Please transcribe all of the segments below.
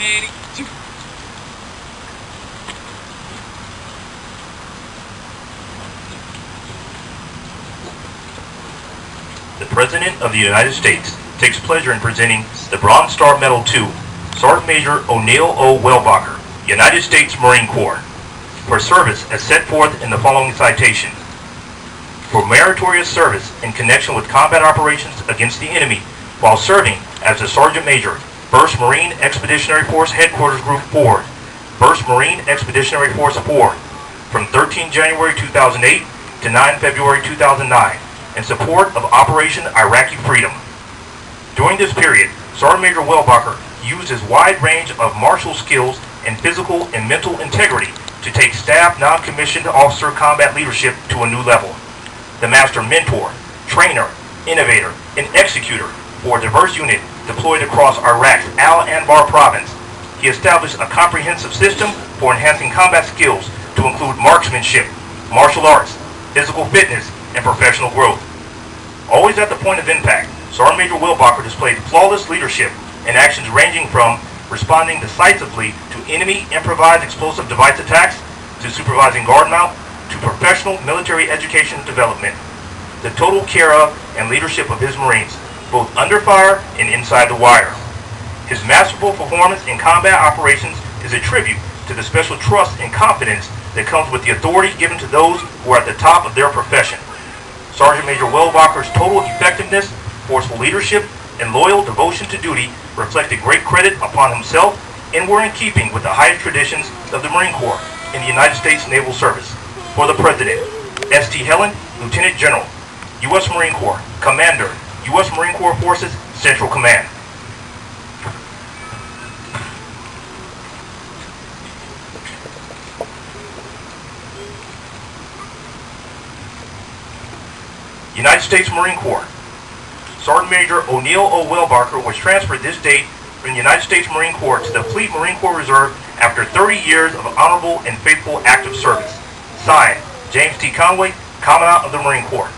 The President of the United States takes pleasure in presenting the Bronze Star Medal to Sergeant Major Oneal O. Weilbacher, United States Marine Corps, for service as set forth in the following citation. For meritorious service in connection with combat operations against the enemy while serving as a Sergeant Major, 1st Marine Expeditionary Force Headquarters Group 4, 1st Marine Expeditionary Force 4, from 13 January 2008 to 9 February 2009, in support of Operation Iraqi Freedom. During this period, Sergeant Major Weilbacher used his wide range of martial skills and physical and mental integrity to take staff non-commissioned officer combat leadership to a new level. The master mentor, trainer, innovator, and executor for a diverse unit deployed across Iraq's Al-Anbar province, he established a comprehensive system for enhancing combat skills to include marksmanship, martial arts, physical fitness, and professional growth. Always at the point of impact, Sergeant Major Weilbacher displayed flawless leadership in actions ranging from responding decisively to enemy improvised explosive device attacks, to supervising guard mount, to professional military education and development. The total care of and leadership of his Marines, both under fire and inside the wire. His masterful performance in combat operations is a tribute to the special trust and confidence that comes with the authority given to those who are at the top of their profession. Sergeant Major Weilbacher's total effectiveness, forceful leadership, and loyal devotion to duty reflected great credit upon himself and were in keeping with the highest traditions of the Marine Corps in the United States Naval Service. For the President, S.T. Helen, Lieutenant General, U.S. Marine Corps, Commander, U.S. Marine Corps Forces, Central Command. United States Marine Corps. Sergeant Major Oneal O. Weilbacher was transferred this date from the United States Marine Corps to the Fleet Marine Corps Reserve after 30 years of honorable and faithful active service. Signed, James T. Conway, Commandant of the Marine Corps.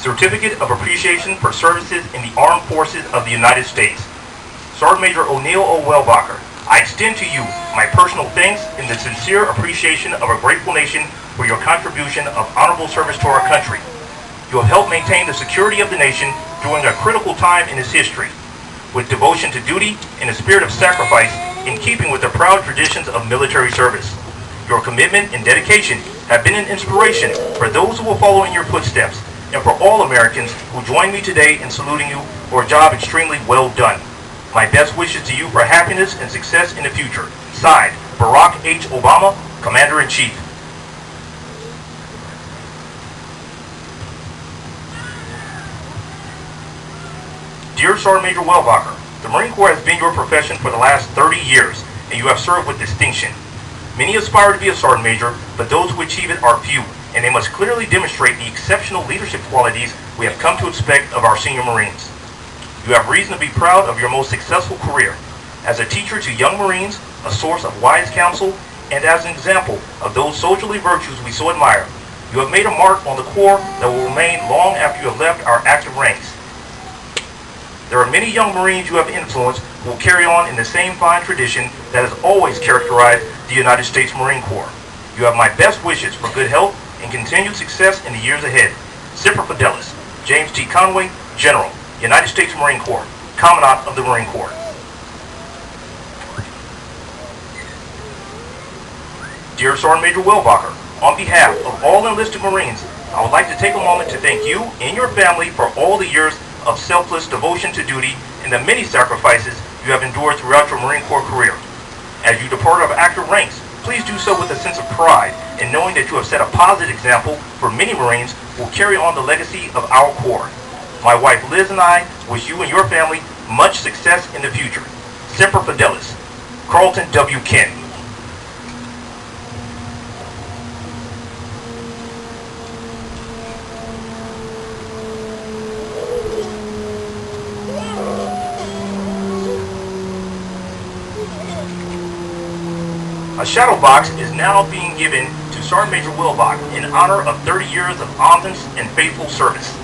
Certificate of Appreciation for Services in the Armed Forces of the United States. Sergeant Major Oneal O. Weilbacher, I extend to you my personal thanks and the sincere appreciation of a grateful nation for your contribution of honorable service to our country. You have helped maintain the security of the nation during a critical time in its history, with devotion to duty and a spirit of sacrifice in keeping with the proud traditions of military service. Your commitment and dedication have been an inspiration for those who will follow in your footsteps, and for all Americans who join me today in saluting you for a job extremely well done. My best wishes to you for happiness and success in the future. Signed, Barack H. Obama, Commander-in-Chief. Dear Sergeant Major Weilbacher, the Marine Corps has been your profession for the last 30 years, and you have served with distinction. Many aspire to be a Sergeant Major, but those who achieve it are few, and they must clearly demonstrate the exceptional leadership qualities we have come to expect of our senior Marines. You have reason to be proud of your most successful career. As a teacher to young Marines, a source of wise counsel, and as an example of those soldierly virtues we so admire, you have made a mark on the Corps that will remain long after you have left our active ranks. There are many young Marines you have influenced who will carry on in the same fine tradition that has always characterized the United States Marine Corps. You have my best wishes for good health and continued success in the years ahead. Semper Fidelis, James T. Conway, General, United States Marine Corps, Commandant of the Marine Corps. Dear Sergeant Major Weilbacher, on behalf of all enlisted Marines, I would like to take a moment to thank you and your family for all the years of selfless devotion to duty and the many sacrifices you have endured throughout your Marine Corps career. As you depart our active ranks, please do so with a sense of pride in knowing that you have set a positive example for many Marines who will carry on the legacy of our Corps. My wife Liz and I wish you and your family much success in the future. Semper Fidelis, Carlton W. Kent. A shadow box is now being given to Sergeant Major Weilbacher in honor of 30 years of honest and faithful service.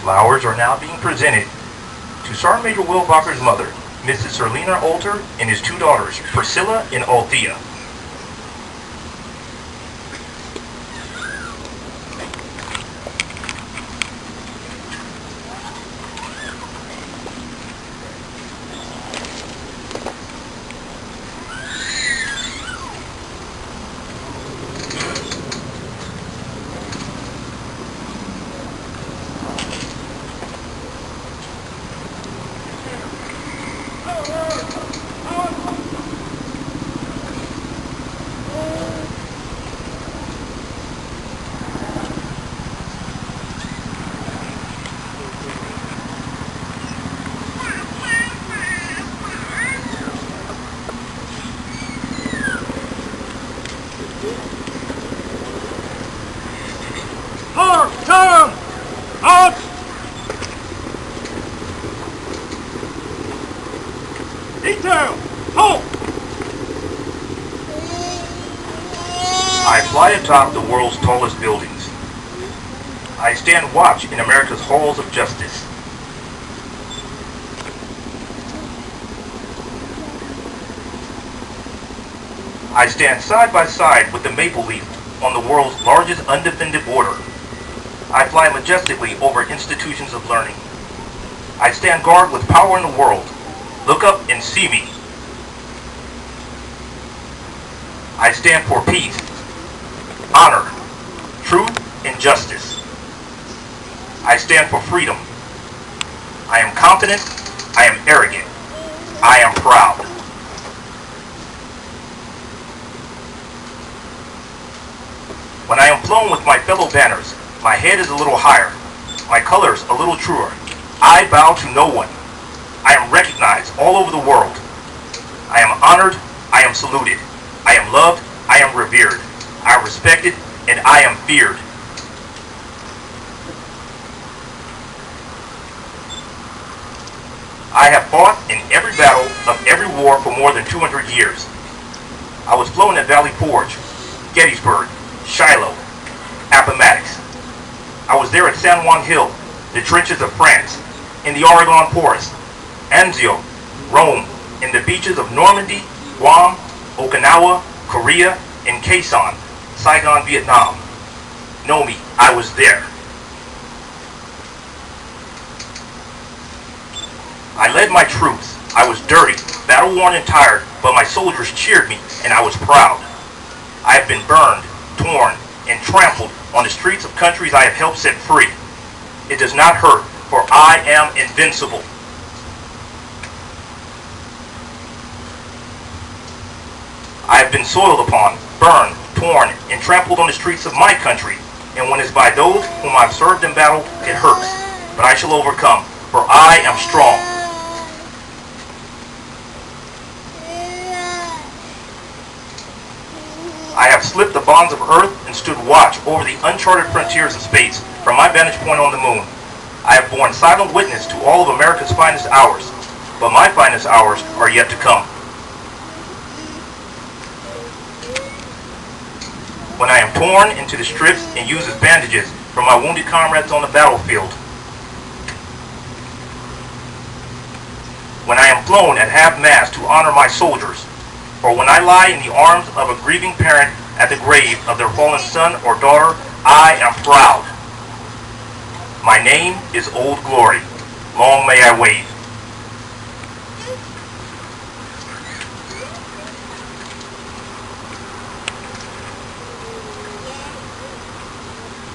Flowers are now being presented to Sergeant Major Weilbacher's mother, Mrs. Serlina Olter, and his two daughters, Priscilla and Althea. Turn! Out! Detail! Halt! I fly atop the world's tallest buildings. I stand watch in America's halls of justice. I stand side by side with the maple leaf on the world's largest undefended border. I fly majestically over institutions of learning. I stand guard with power in the world. Look up and see me. I stand for peace, honor, truth, and justice. I stand for freedom. I am confident. I am arrogant. I am proud. When I am flown with my fellow banners, my head is a little higher, my colors a little truer. I bow to no one. I am recognized all over the world. I am honored. I am saluted. I am loved. I am revered. I am respected, and I am feared. I have fought in every battle of every war for more than 200 years. I was flown at Valley Forge, Gettysburg, Shiloh, Appomattox. I was there at San Juan Hill, the trenches of France, in the Oregon Forest, Anzio, Rome, in the beaches of Normandy, Guam, Okinawa, Korea, and Quezon, Saigon, Vietnam. Know me, I was there. I led my troops. I was dirty, battle-worn and tired, but my soldiers cheered me, and I was proud. I have been burned, torn, and trampled on the streets of countries I have helped set free. It does not hurt, for I am invincible. I have been soiled upon, burned, torn, and trampled on the streets of my country, and when it's by those whom I've served in battle, it hurts, but I shall overcome, for I am strong. I have slipped the bonds of earth and stood watch over the uncharted frontiers of space from my vantage point on the moon. I have borne silent witness to all of America's finest hours, but my finest hours are yet to come. When I am torn into the strips and used as bandages from my wounded comrades on the battlefield. When I am flown at half-mast to honor my soldiers, or when I lie in the arms of a grieving parent at the grave of their fallen son or daughter, I am proud. My name is Old Glory. Long may I wave.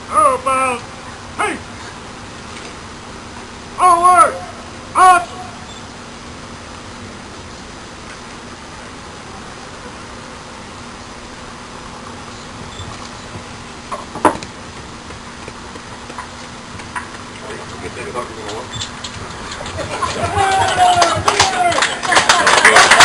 How about, hey, Thank you.